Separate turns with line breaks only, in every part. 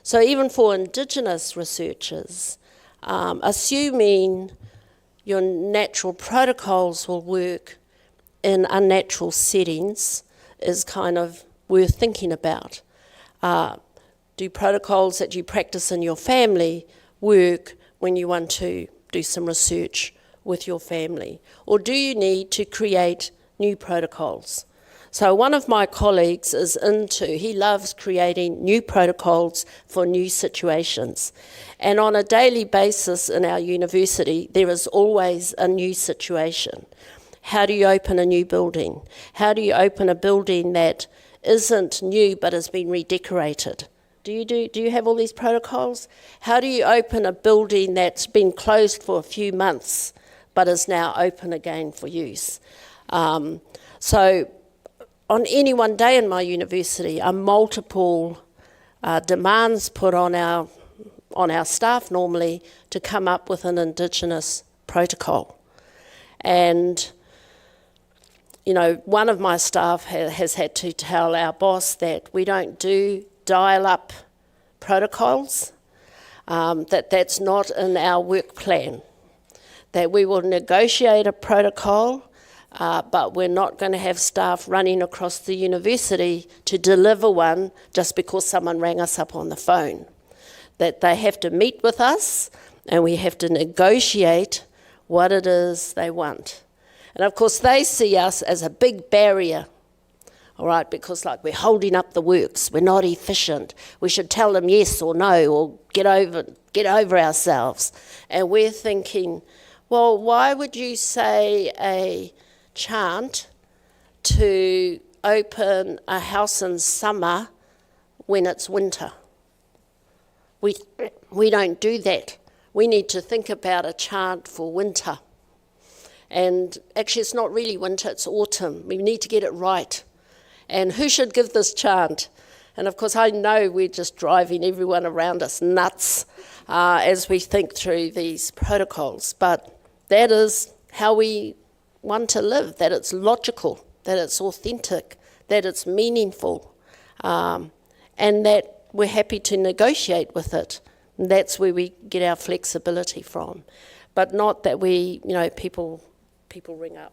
So even for Indigenous researchers, assuming your natural protocols will work in unnatural settings is kind of worth thinking about. Do protocols that you practice in your family work when you want to do some research with your family? Or do you need to create new protocols? So one of my colleagues he loves creating new protocols for new situations. And on a daily basis in our university, there is always a new situation. How do you open a new building? How do you open a building that isn't new but has been redecorated? Do you have all these protocols? How do you open a building that's been closed for a few months but is now open again for use? So on any one day in my university are multiple demands put on our staff normally to come up with an Indigenous protocol. And one of my staff has had to tell our boss that we don't do dial-up protocols, that's not in our work plan, that we will negotiate a protocol, but we're not going to have staff running across the university to deliver one just because someone rang us up on the phone. That they have to meet with us and we have to negotiate what it is they want. And of course they see us as a big barrier, all right, because we're holding up the works, we're not efficient, we should tell them yes or no or get over ourselves. And we're thinking, well, why would you say a chant to open a house in summer when it's winter? We don't do that. We need to think about a chant for winter. And actually it's not really winter, it's autumn. We need to get it right. And who should give this chant? And of course I know we're just driving everyone around us nuts as we think through these protocols. But that is how we want to live, that it's logical, that it's authentic, that it's meaningful, and that we're happy to negotiate with it. And that's where we get our flexibility from. But not that people ring up.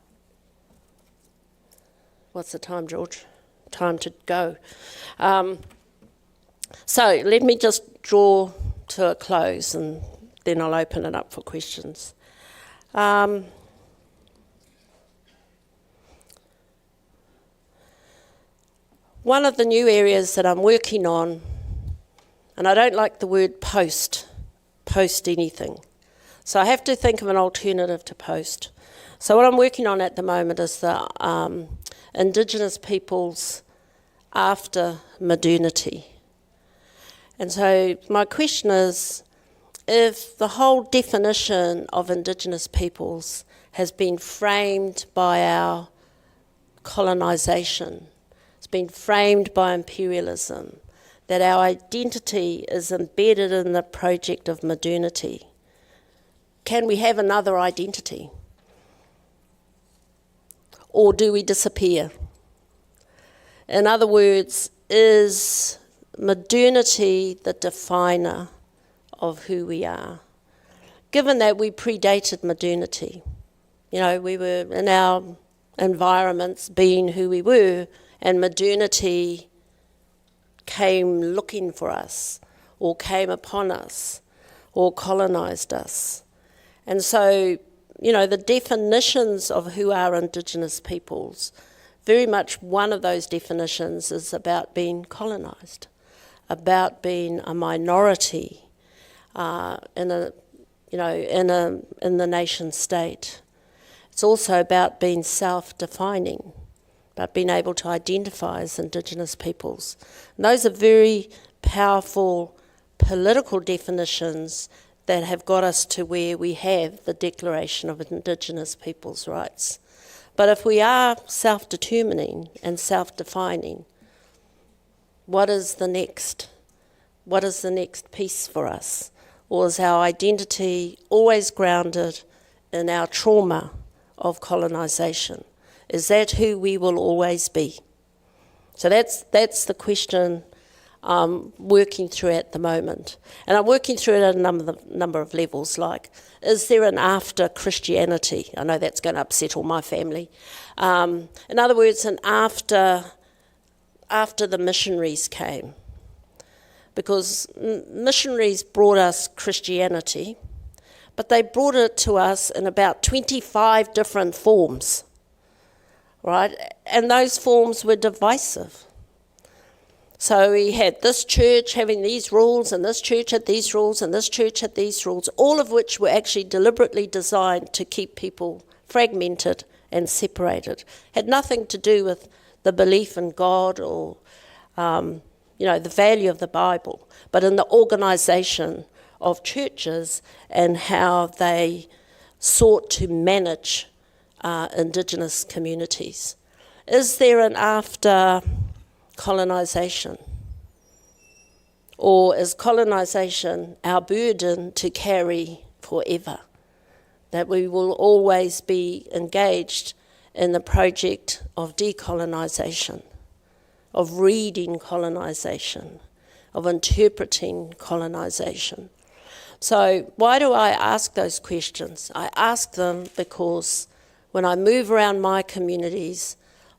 What's the time, George? Time to go. So let me just draw to a close and then I'll open it up for questions. One of the new areas that I'm working on, and I don't like the word post anything. So I have to think of an alternative to post. So what I'm working on at the moment is the Indigenous peoples after modernity. And so my question is, if the whole definition of Indigenous peoples has been framed by our colonisation, it's been framed by imperialism, that our identity is embedded in the project of modernity, can we have another identity? Or do we disappear? In other words, is modernity the definer of who we are? Given that we predated modernity, we were in our environments being who we were, and modernity came looking for us, or came upon us, or colonised us. And so, the definitions of who are Indigenous peoples, very much one of those definitions is about being colonised, about being a minority in the nation state. It's also about being self-defining, about being able to identify as Indigenous peoples. And those are very powerful political definitions that have got us to where we have the Declaration of Indigenous Peoples' Rights. But if we are self-determining and self-defining, what is the next? What is the next piece for us? Or is our identity always grounded in our trauma of colonisation? Is that who we will always be? So that's the question working through at the moment. And I'm working through it at a number of levels, like, is there an after Christianity? I know that's going to upset all my family. In other words, an after the missionaries came. Because missionaries brought us Christianity, but they brought it to us in about 25 different forms, right? And those forms were divisive. So we had this church having these rules, and this church had these rules, and this church had these rules, all of which were actually deliberately designed to keep people fragmented and separated. Had nothing to do with the belief in God or, the value of the Bible, but in the organisation of churches and how they sought to manage Indigenous communities. Is there an after colonisation? Or is colonisation our burden to carry forever? That we will always be engaged in the project of decolonisation, of reading colonisation, of interpreting colonisation. So why do I ask those questions? I ask them because when I move around my communities,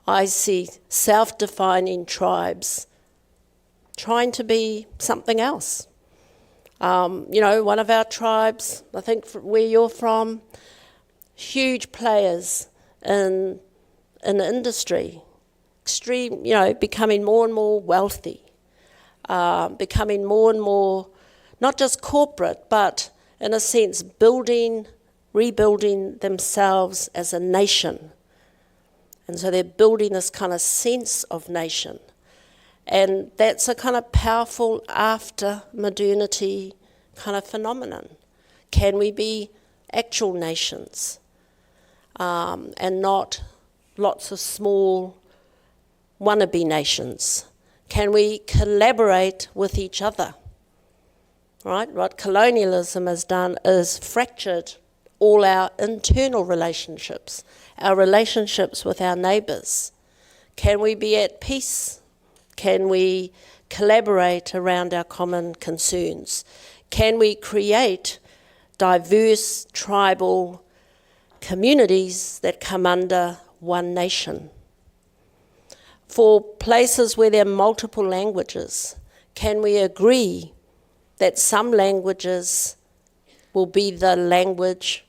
I see self-defining tribes trying to be something else. One of our tribes, I think where you're from, huge players in industry, extreme, becoming more and more wealthy, becoming more and more, not just corporate, but in a sense, rebuilding themselves as a nation. And so they're building this kind of sense of nation. And that's a kind of powerful after-modernity kind of phenomenon. Can we be actual nations and not lots of small wannabe nations? Can we collaborate with each other? Right? What colonialism has done is fractured all our internal relationships, our relationships with our neighbours. Can we be at peace? Can we collaborate around our common concerns? Can we create diverse tribal communities that come under one nation? For places where there are multiple languages, can we agree that some languages will be the language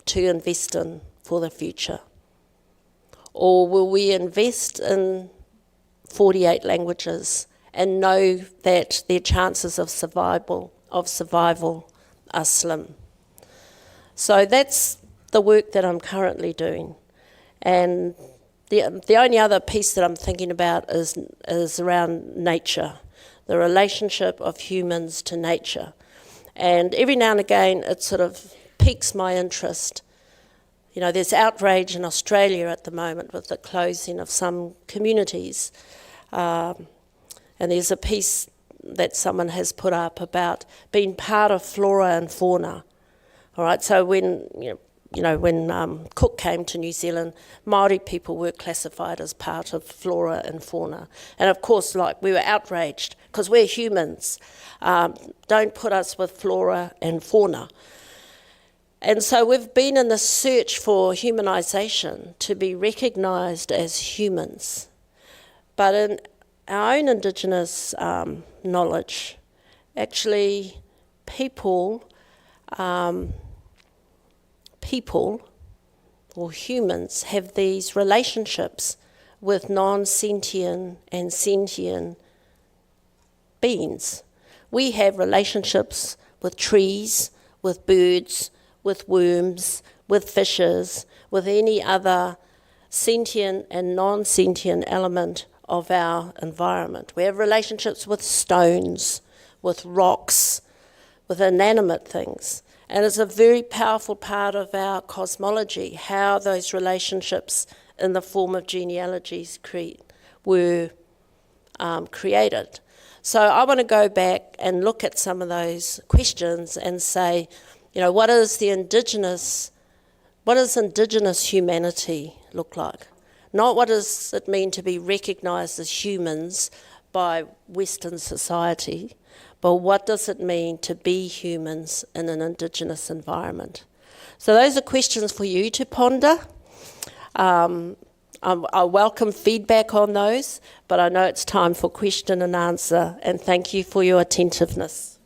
to invest in for the future? Or will we invest in 48 languages and know that their chances of survival are slim? So that's the work that I'm currently doing. And the only other piece that I'm thinking about is around nature, the relationship of humans to nature. And every now and again, it sort of piques my interest. There's outrage in Australia at the moment with the closing of some communities. And there's a piece that someone has put up about being part of flora and fauna. All right, so when Cook came to New Zealand, Māori people were classified as part of flora and fauna. And of course, we were outraged because we're humans. Don't put us with flora and fauna. And so we've been in the search for humanisation to be recognised as humans. But in our own Indigenous knowledge, actually people or humans have these relationships with non-sentient and sentient beings. We have relationships with trees, with birds, with worms, with fishes, with any other sentient and non-sentient element of our environment. We have relationships with stones, with rocks, with inanimate things. And it's a very powerful part of our cosmology, how those relationships in the form of genealogies were created. So I want to go back and look at some of those questions and say, what does Indigenous humanity look like? Not what does it mean to be recognised as humans, by Western society, but what does it mean to be humans in an Indigenous environment? So those are questions for you to ponder. I welcome feedback on those, but I know it's time for question and answer, and thank you for your attentiveness.